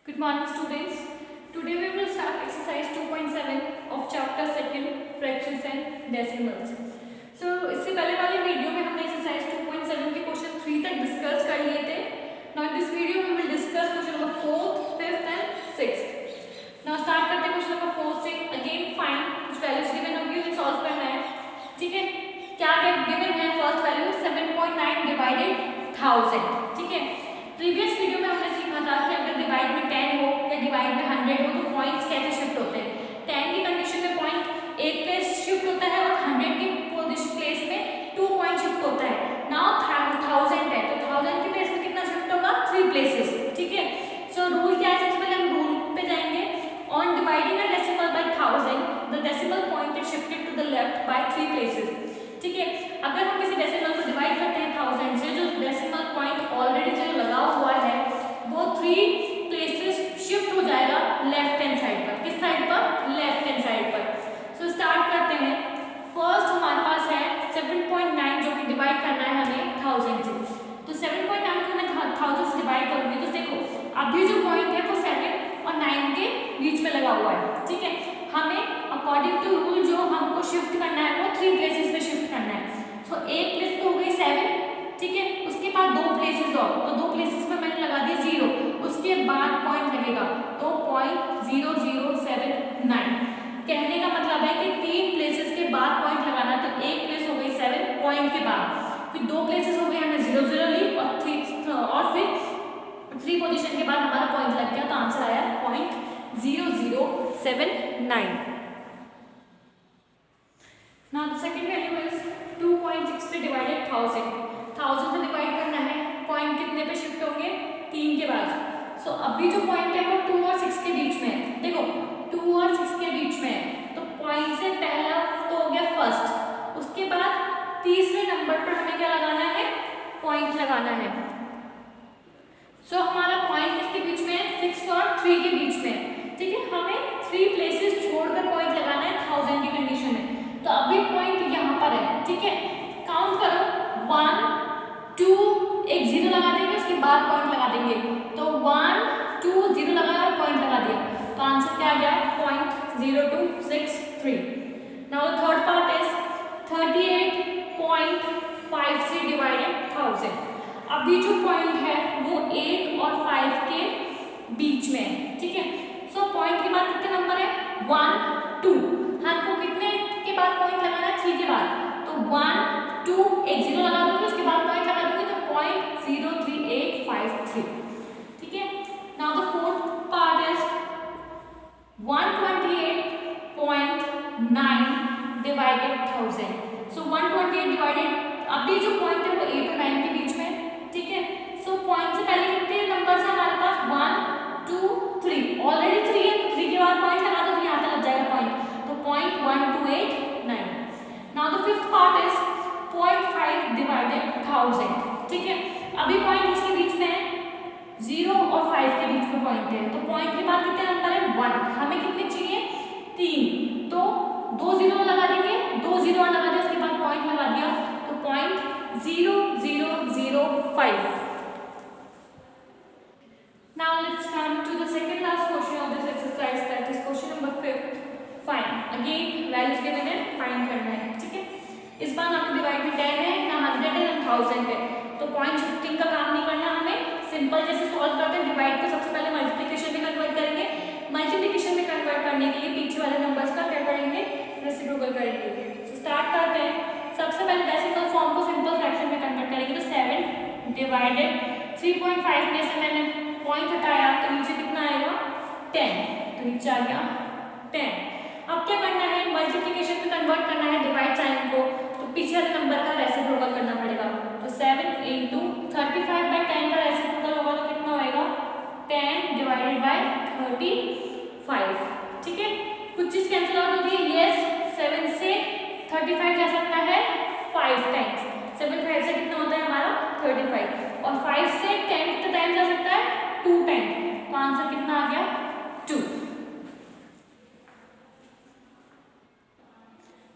Good morning students. Today we will start exercise 2.7 of chapter 2 fractions and decimals. So इससे पहले वाले video में हमने exercise 2.7 के क्वेश्चन 3 तक डिस्कस कर लिए थे. Now in this video we will discuss question number 4th, 5th and 6th. Now start करते हैं question number 4 से. Again find कुछ values given होंगी उन्हें solve करना है. ठीक है, क्या given है? First value 7.9 divided 1000. ठीक है, प्रीवियस वीडियो में हमने सीखा था कि अगर डिवाइड में 10 हो या डिवाइड में 100 हो तो पॉइंट्स कैसे शिफ्ट होते हैं. 10 की कंडीशन में पॉइंट एक प्लेस शिफ्ट होता है और 100 की प्लेस में 2 पॉइंट शिफ्ट होता है. नाउ 1000 है तो 1000 की प्लेस में कितना शिफ्ट होगा? 3 प्लेसेस. ठीक है, सो रूल क्या है? सबसे पहले हम रूल पे जाएंगे. On dividing a decimal by 1000 the decimal point is shifted to the left by 3 places. ठीक है, अगर हम किसी डेसिमल को डिवाइड करते हैं 1000 से, जो डेसिमल पॉइंट ऑलरेडी जो लगा हुआ है वो 3 प्लेसेस शिफ्ट हो जाएगा लेफ्ट हैंड साइड पर. किस साइड पर? लेफ्ट हैंड साइड पर. सो स्टार्ट करते हैं. फर्स्ट हमारे पास है 7.9 जो कि डिवाइड करना है हमें 1000 से. तो 7.9 को मैं 1000 से डिवाइड करूंगी तो देखो अभी जो पॉइंट है वो 7 और 9 के बीच में लगा हुआ है. ठीक है, हमें अकॉर्डिंग टू रूल जो हमको शिफ्ट करना है वो 3 प्लेसेस पे शिफ्ट करना है. सो एक प्लेस तो हो गई 7. ठीक है, उसके बाद 2 प्लेसेस और, तो 2 प्लेसेस में मैंने लगा दिया 0. उसके बाद पॉइंट लगेगा तो 0.0079. कहने का मतलब है कि 3 प्लेसेस के बाद पॉइंट लगाना. तो एक प्लेस हो गई 7 पॉइंट के बाद, फिर 2 प्लेसेस हो गई हमने 0 ली और 3 और फिर 3 पोजीशन के बाद हमारा पॉइंट लग गया तो आंसर आया 0.0079. Now the second value is 2.63 divided 1000. 1000 से डिवाइड करना है, पॉइंट कितने पे शिफ्ट होंगे? 3 के बाद. सो अभी जो पॉइंट है वो 2 और 6 के बीच में है. देखो 2 और 6 के बीच में है तो पॉइंट से पहला तो हो गया फर्स्ट, उसके बाद तीसरे नंबर पर हमें क्या लगाना है? पॉइंट लगाना है. सो हमारा पॉइंट किसके बीच में है? 6 और 3 के बीच में. ठीक है, हमें 3 प्लेसेस छोड़कर पॉइंट लगाना है 1000 की कंडीशन में. तो अभी पॉइंट यहाँ पर है. ठीक है, काउंट करो 1 2, एक 0 लगा देंगे उसके बाद पॉइंट लगा देंगे. तो 1 2 0 लगाया और पॉइंट लगा दिया तो आंसर क्या आ गया? 0.0263. Now the third part is 38.53 divided 1000. अभी जो पॉइंट है वो 8 और 5 के बीच में है. ठीक है, सो पॉइंट के बाद कितने नंबर है? 1 2. हमको कितने के बाद पॉइंट लगाना है? 3 के बाद. तो 1 2 एक 0 लगा दोगे उसके बाद पॉइंट लगा दोगे तो 0.03853. ठीक है, now the fourth part is 128.9 divided 1000. So 128 divided, अभी जो पॉइंट है वो 8 और 9 के बीच में. ठीक है, सो पॉइंट से पहले कितने नंबर है हमारे पास? 1 2 3. ऑलरेडी 3 है तो 3 के बाद पॉइंट लगा दो तो यहाँ पे लग जाएगा पॉइंट. तो 0.1289. Now the fifth part is 0.5 divided 1000. ठीक है, अभी पॉइंट इसके बीच में है 0 और 5 के बीच में पॉइंट है तो पॉइंट के बाद कितने नंबर है? 1. हमें कितने चाहिए? 3. तो 2 0 लगा देंगे, 2 0 और लगा दिया उसके बाद पॉइंट लगा दिया तो 0.0005. Now let's come to the second last question of this exercise, that is question number 5. Find. Again values given है, find करना है. ठीक है, इस बार ना तो डिवाइड में 10 है ना 100 है ना 1000 है तो पॉइंट शिफ्टिंग का काम नहीं करना हमें. सिंपल जैसे सॉल्व करते हैं डिवाइड को सबसे पहले मल्टीप्लिकेशन में कन्वर्ट करेंगे. मल्टीप्लिकेशन में कन्वर्ट करने के लिए पीछे वाले नंबर्स का क्या करेंगे? रेसिप्रोकल करेंगे. तो स्टार्ट करते हैं. सबसे पहले डेसिमल फॉर्म को सिंपल फ्रैक्शन में कन्वर्ट करेंगे. तो 7 डिवाइडेड 3.5 में से मैंने पॉइंट हटाया तो नीचे कितना आएगा? 10. तो नीचे आ गया 10. अब क्या करना है? मल्टीप्लिकेशन में कन्वर्ट करना है डिवाइड साइन को तो पीछे वाले नंबर का रेसिप्रोकल करना पड़ेगा. तो 7 into 35/10 का रेसिप्रोकल होगा तो कितना होएगा? 10 डिवाइडेड बाय 35. ठीक है, कुछ चीज कैंसिल आउट होगी. यस, 7 से 35 जा सकता है 5 टाइम्स. 7 5 से कितना होता है हमारा? 35. और 5 से 10 कितना टाइम जा सकता है? 2 टाइम. तो आंसर कितना आ गया? 2.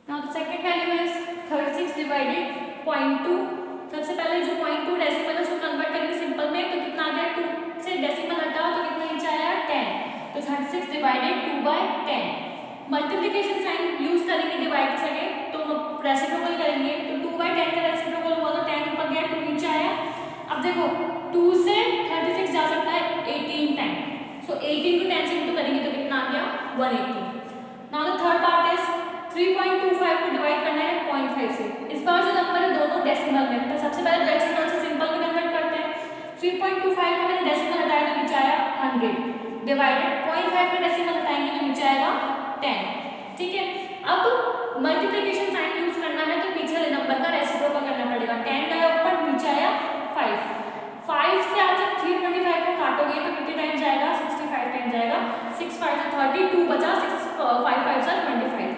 Now the second value is 36 divided 0.2. सबसे पहले जो 0.2 डेसिमल है उसको कन्वर्ट करेंगे सिंपल में 36 डिवाइडेड 2/10। मल्टीप्लिकेशन साइन यूज करेंगे डिवाइड की जगह, तो रेसिप्रोकल करेंगे, तो 2/10 का रेसिप्रोकल हुआ तो 10 ऊपर गया, 2 नीचे आया। अब देखो 2 से 36 जा सकता है 18 टाइम, सो 18 को 10 से इंटू करेंगे तो कितना आ गया 180। Now the third part is 3.25 को डिवाइड करना है 0.5 से। इस बार जो नंबर है दोनों डेसिमल में, तो सबसे पहले डेसिमल से सिंपल में कन्वर्ट करते हैं। 3.25 का मैंने डेसिमल हटाया तो नीचे आया 100 डिवाइडेड 0.5 का डेसिमल हटाएंगे तो नीचे आएगा 10। ठीक है, अब मल्टीप्लिकेशन साइन यूज करना है तो पीछे वाले नंबर का रेसिप्रोकल करना पड़ेगा। 10 का ऊपर, नीचे आया 5। 5 से आप जब 325 को काटोगे तो कितने टाइम जाएगा 65 टाइम जाएगा। 6 5 से 30, 2 बचा, 6 5 5 से 25,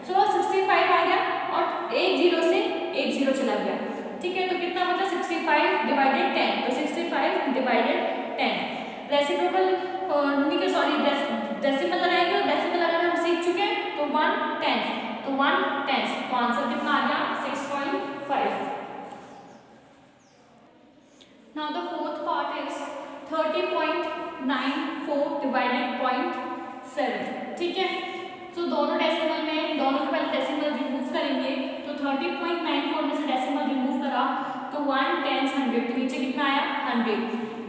सो 65 आ गया और एक जीरो से एक जीरो चला गया। ठीक है, तो कितना बचा 65 डिवाइडेड 10, तो 65 डिवाइडेड 10। रेसिप्रोकल डेसिमल लगाएंगे, और डेसिमल अगर हम सीख चुके हैं तो 1/10, तो 1/10, तो आंसर कितना आ गया 6.5। Now the fourth part is 30.94 divided 0.7। ठीक है, तो दोनों डेसिमल में, दोनों के पहले डेसिमल रिमूव करेंगे, तो 30.94 में से डेसिमल रिमूव करा तो 1 10 100, तो नीचे कितना आया 100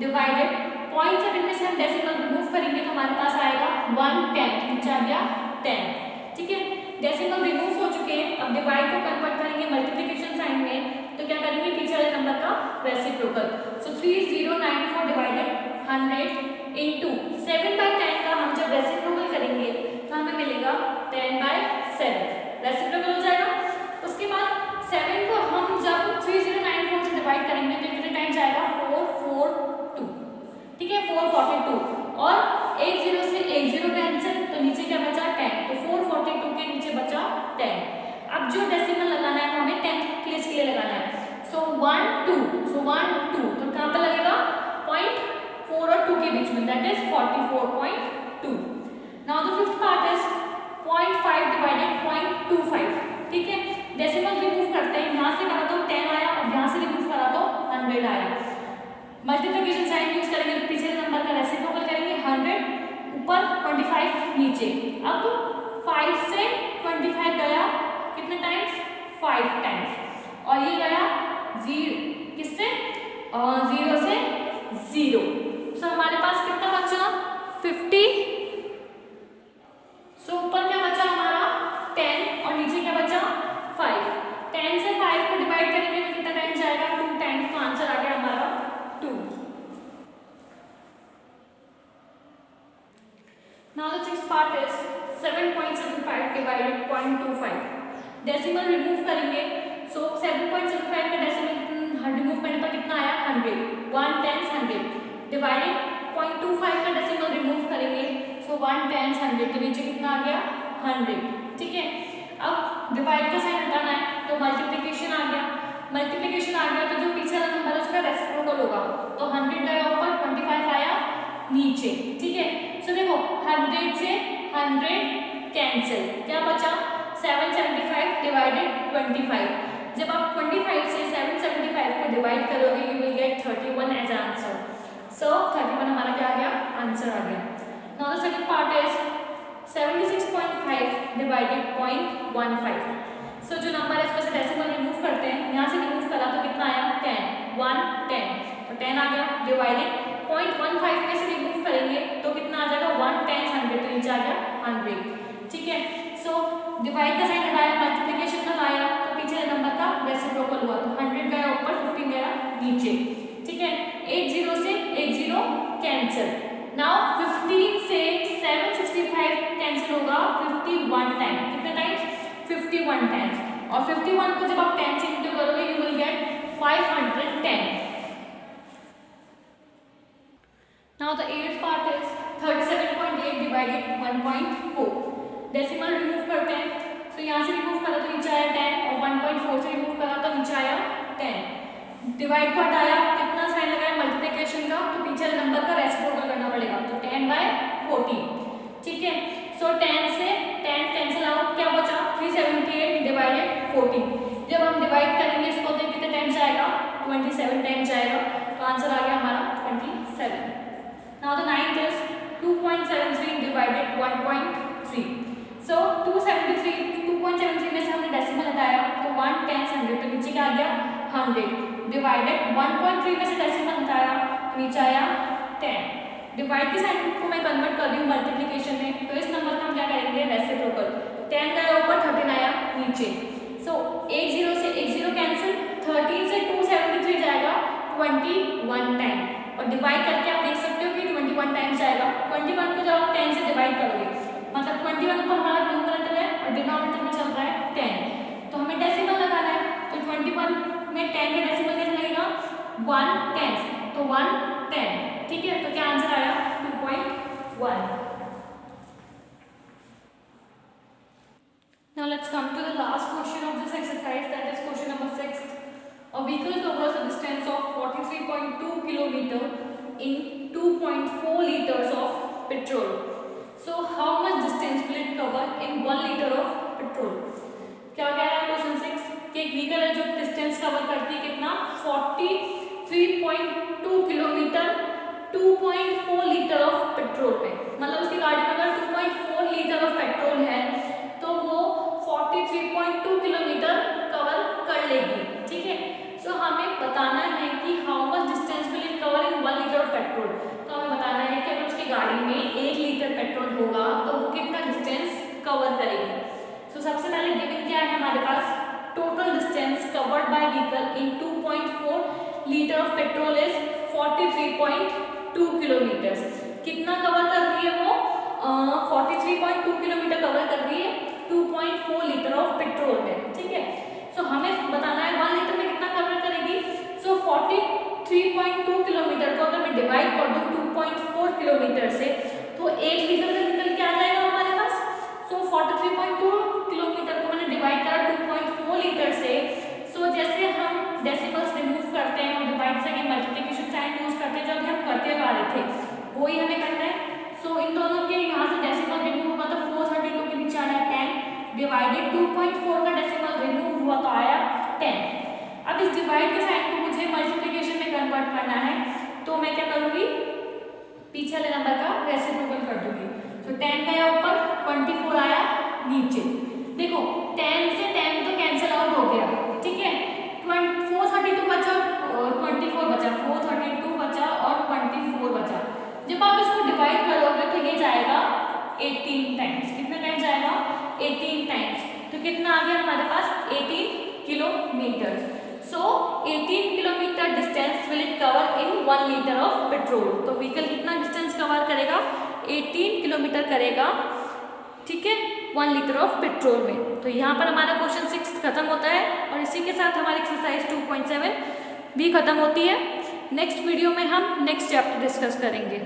डिवाइडेड 0.7 में से हम डेसिमल रिमूव करेंगे तो हमारे पास आएगा 1/10, नीचे आ गया 10। ठीक है, डेसिमल रिमूव हो चुके हैं, अब डिवाइड को कन्वर्ट करेंगे मल्टीप्लिकेशन साइन में, तो क्या करेंगे पीछे वाले नंबर का रेसिप्रोकल। सो 3094 डिवाइडेड 100 इंटू 7/10 का हम जब रेसिप्रोकल करेंगे तो हमें मिलेगा 10/7, रेसिप्रोकल हो जाएगा। उसके बाद 7 को हम जब 3094 से डिवाइड करेंगे तो कितने टाइम जाएगा 442। ठीक है, 442, और एक जीरो से एक जीरो कैंसिल, तो नीचे क्या बचा 10, तो 442 के नीचे बचा 10। अब जो डेसिमल लगाना है हमें 10th प्लेस के लिए लगाना है, सो 1 2, सो 1 2, तो कहाँ पर लगेगा 0.4 और 2 के बीच में, that is 44.2। Now the fifth part is 0.5 divided 0.25। ठीक है, डेसिमल रिमूव करते हैं, यहाँ से करा तो 10 आया और यहाँ से रिमूव करा तो 100 आया। मल्टीप्लिकेशन साइन यूज करेंगे तो पीछे नंबर का रेसिप्रोकल करेंगे, 100 ऊपर 25 नीचे। अब 5 से 25 गया कितने टाइम्स 5 टाइम्स, और ये गया 0 किससे 0 से 0, सो हमारे पास कितना बचा 50। सो ऊपर क्या बचा हमारा 10 और नीचे क्या बचा 5। 10 से 5 को डिवाइड करेंगे तो कितना टाइम जाएगा 2 टाइम्स, तो आंसर आ गया हमारा 2। Now the sixth part is 7.75 divided 0.25। Decimal remove करेंगे, सो 7.75 का डेसिमल रिमूव करने पर कितना आया 100, 1 10 100 डिवाइडेड 0.25 का डेसिमल रिमूव करेंगे, सो 1 10 100, तो नीचे कितना आ गया 100। ठीक है, अब डिवाइड का साइन हटाना है तो मल्टीप्लिकेशन आ गया, मल्टीप्लिकेशन आ गया तो जो पीछे वाला नंबर है उसका रेसिप्रोकल होगा, तो 100 गया ऊपर, 25 आया नीचे। ठीक है, सो देखो 100 से 100 कैंसिल, क्या बचा 775 डिवाइडेड 25। जब आप 25 से 775 को डिवाइड करोगे you will get 31 as answer, so 31 हमारा क्या आ गया आंसर आ गया। Now the second part is 76.5 divided 0.15। So जो नंबर है इसमें से डेसिमल रिमूव करते हैं, यहाँ से रिमूव करा तो कितना आया 10, 1 10, तो 10 आ गया डिवाइडेड 0.15 में से रिमूव करेंगे तो कितना आ जाएगा 1 10 100, तो नीचे आ गया 100। ठीक है, सो डिवाइड का साइन हटाया, मल्टीप्लिकेशन लगाया तो पीछे नंबर का रेसिप्रोकल हुआ, तो 100 गया ऊपर, 15 गया नीचे। ठीक है, 1 0 से 1 0 कैंसिल। नाउ 15 से 765 कैंसिल होगा 51 टाइम, कितने टाइम्स 51 टाइम्स, और 51 को जब आप 10 से इंटू करोगे you will gate 510। Now the eighth part is 37.8 divided 1.4। Decimal remove करते हैं, तो यहाँ से रिमूव करा तो नीचे आया 10, और 1.4 से रिमूव करा तो नीचे आया 10। डिवाइड को हटाया, कितना साइन लगाया मल्टीप्लिकेशन का, तो पीछे नंबर का रेसिप्रोकल करना पड़ेगा, तो 10/14। ठीक है, सो 10 से 10 कैंसिल आउट, क्या बचा 378 डिवाइडेड 14। जब हम डिवाइड करेंगे इसको तो कितने टाइम्स आएगा 27 टाइम्स आएगा, तो आंसर आ गया हमारा 27। Now the ninth is 2.73 divided 1.3। सो 2.73 में से हमने डेसिमल हटाया तो 1 10 100 तो नीचे क्या आ गया 100 डिवाइडेड 1.3 में से डेसिमल हटाया नीचे आया 10। डिवाइड के साइन को मैं कन्वर्ट कर रही हूँ मल्टीप्लिकेशन में, तो इस नंबर का हम क्या करेंगे रेसिप्रोकल। 10 का ऊपर 13 आया नीचे। सो एक जीरो से एक जीरो कैंसिल, 13 से 273 जाएगा 21 टाइम, और डिवाइड करके आप देख सकते हो कि 21 टाइम्स जाएगा। 21 को जब आप 10 से डिवाइड करोगे मतलब 21 ऊपर हमारा न्यूमरेटर है और डिनोमिनेटर में चल रहा है 10, तो हमें डेसिमल लगाना है। तो 21 में 10 का डेसिमल कैसे लगेगा 1 10, तो 1 10, ठीक है। तो क्या आंसर आया 2.1। Now let's come to the last question of this exercise, that is question number 6. A vehicle covers a distance of 43.2 km in 2.4 liters of petrol. So how much distance will it cover in 1 liter of petrol? क्या कह रहा है question 6 कि एक vehicle है जो distance cover करती है कितना 43.2 किलोमीटर 2.4 लीटर ऑफ पेट्रोल पे, मतलब उसकी गाड़ी में अगर 2.4 लीटर ऑफ पेट्रोल है तो वो 43.2 किलोमीटर कवर कर लेगी, ठीक है। सो हमें बताना है कि how much distance will it cover in 1 litre of petrol. तो हमें बताना है कि अगर उसकी गाड़ी में 1 लीटर पेट्रोल होगा तो वो कितना डिस्टेंस कवर करेगी। सो सबसे पहले गिवन क्या है हमारे पास, total distance covered by vehicle in 2.4 litre of petrol is 43.2 kilometre. कितना कवर कर रही है वो 43.2 किलोमीटर कवर कर रही है 2.4 लीटर ऑफ पेट्रोल में, ठीक है। सो हमें बताना है 1 लीटर में कितना कवर करेगी। सो 43.2 किलोमीटर को अगर मैं डिवाइड कर दूं 2.4 किलोमीटर से तो 1 लीटर का निकल के आ जाएगा हमारे पास। सो 43.2 किलोमीटर को मैंने डिवाइड करा 2.4 लीटर से। सो जैसे हम डेसिमल्स रिमूव करते हैं और डिवाइड से मल्टीप्लिकेशन साइन यूज करते हैं, जो अभी हम करते आ रहे थे वही हमें करना है। सो इन दोनों के यहाँ से डेसिमल रिमूव हुआ तो 432 के नीचे आया 10 डिवाइडेड 2.4 का डेसिमल रिमूव हुआ तो आया 10। अब इस डिवाइड के साइन को मुझे मल्टीप्लिकेशन में कन्वर्ट करना है, तो मैं क्या करूँगी पीछे वाले नंबर का रेसिप्रोकल कर दूंगी। तो 10 का आया ऊपर 24 आया नीचे। देखो 10 से 10 तो कैंसिल आउट हो गया, ठीक है। 432 बचा और 24 बचा, 432 बचा और 24 बचा। जब आप इसको डिवाइड करोगे तो ये जाएगा 18 टाइम्स। कितना टाइम्स जाएगा 18 टाइम्स। तो कितना आ गया हमारे पास 18 kilometre. So 18 kilometre distance will it cover in 1 litre of petrol. तो व्हीकल कितना डिस्टेंस कवर करेगा 18 किलोमीटर करेगा, ठीक है, 1 लीटर ऑफ पेट्रोल में। तो यहाँ पर हमारा क्वेश्चन 6 खत्म होता है और इसी के साथ हमारी एक्सरसाइज 2.7 भी खत्म होती है। नेक्स्ट वीडियो में हम नेक्स्ट चैप्टर डिस्कस करेंगे।